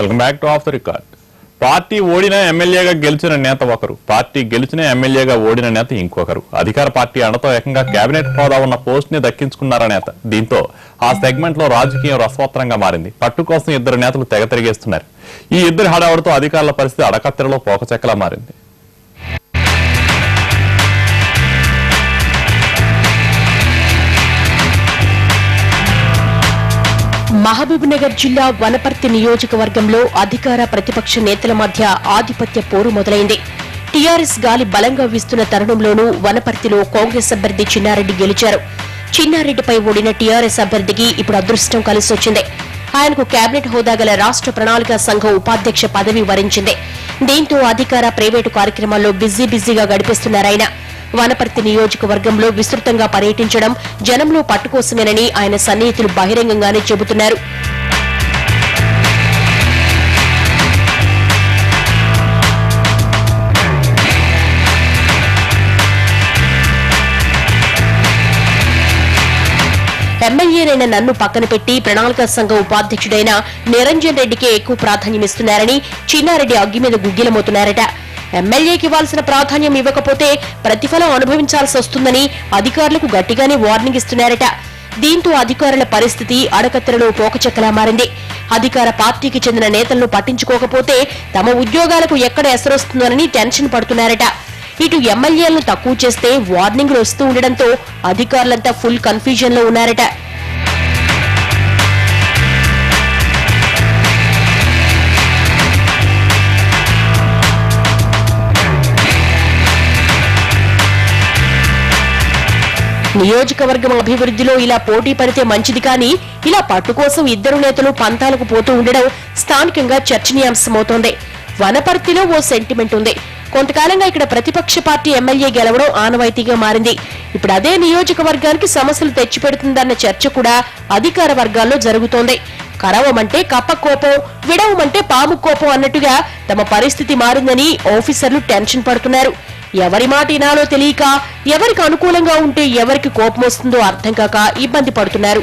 Welcome back to of the record. Party ఓడిన ఎమ్మెల్యేగా గెలిచిన నేత ఒకరు, పార్టీ గెలిచిన ఎమ్మెల్యేగా ఓడిన నేత ఇంకొకరు. అధికార పార్టీ అండతో ఏకంగా కేబినెట్ హోదా ఉన్న పోస్ట్ ని దక్కించుకున్నారా నేత. దీంతో ఆ సెగ్మెంట్ లో రాజకీయం రసవత్రంగా మారింది. పట్టు కోసం ఇద్దరు నేతలు తెగ తిరిగేస్తున్నారు. ఈ ఇద్దరు హడావుడితో అధికారుల పరిస్థితి అడకత్తెరలో పోకచెక్కలా మారింది. మహబూబ్నగర్ జిల్లా వనపర్తి నియోజకవర్గంలో అధికార ప్రతిపక్ష నేతల మధ్య ఆధిపత్య పోరు మొదలైంది. టీఆర్ఎస్ గాలి బలంగా వీస్తున్న తరుణంలోనూ వనపర్తిలో కాంగ్రెస్ అభ్యర్థి చిన్నారెడ్డి గెలిచారు. చిన్నారెడ్డిపై ఓడిన టీఆర్ఎస్ అభ్యర్థికి ఇప్పుడు అదృష్టం కలిసొచ్చింది. ఆయనకు కేబినెట్ హోదా గల రాష్ట్ర ప్రణాళిక సంఘం ఉపాధ్యక్ష పదవి వరించింది. దీంతో అధికార ప్రైవేటు కార్యక్రమాల్లో బిజీగా గడిపిస్తున్నారాయన. వనపర్తి నియోజకవర్గంలో విస్తృతంగా పర్యటించడం జనంలో పట్టుకోసమేనని ఆయన సన్నిహితులు బహిరంగంగానే చెబుతున్నారు. ఎమ్మెల్యేనైన నన్ను పక్కన పెట్టి ప్రణాళిక సంఘం ఉపాధ్యక్షుడైన నిరంజన్ రెడ్డికే ఎక్కువ ప్రాధాన్యమిస్తున్నారని చిన్నారెడ్డి అగ్గి మీద గుగ్గిలమవుతున్నారట. ఎమ్మెల్యేకి ఇవ్వాల్సిన ప్రాధాన్యం ఇవ్వకపోతే ప్రతిఫలం అనుభవించాల్సి వస్తుందని అధికారులకు గట్టిగానే వార్నింగ్ ఇస్తున్నారట. దీంతో అధికారుల పరిస్థితి అడకత్తెరలో పోకచెక్కలా మారింది. అధికార పార్టీకి చెందిన నేతలను పట్టించుకోకపోతే తమ ఉద్యోగాలకు ఎక్కడ ఎసరొస్తుందోనని టెన్షన్ పడుతున్నారట. ఇటు ఎమ్మెల్యేలను తక్కువ చేస్తే వార్నింగ్లు వస్తూ ఉండడంతో అధికారులంతా ఫుల్ కన్ఫ్యూజన్ లో ఉన్నారట. నియోజకవర్గం అభివృద్ధిలో ఇలా పోటీ పడితే మంచిది, కానీ ఇలా పట్టు కోసం ఇద్దరు నేతలు పంతాలకు పోతూ ఉండడం స్థానికంగా చర్చనీయాంశమవుతోంది. వనపర్తిలో ఓ సెంటిమెంట్ ఉంది. కొంతకాలంగా ఇక్కడ ప్రతిపక్ష పార్టీ ఎమ్మెల్యే గెలవడం ఆనవాయితీగా మారింది. ఇప్పుడు అదే నియోజకవర్గానికి సమస్యలు తెచ్చిపెడుతుందన్న చర్చ కూడా అధికార వర్గాల్లో జరుగుతోంది. కరవమంటే కప్ప కోపం, విడవమంటే పాము కోపం అన్నట్టుగా తమ పరిస్థితి మారిందని ఆఫీసర్లు టెన్షన్ పడుతున్నారు. ఎవరి మాట వినాలో తెలియక, ఎవరికి అనుకూలంగా ఉంటే ఎవరికి కోపం వస్తుందో అర్థం కాక ఇబ్బంది పడుతున్నారు.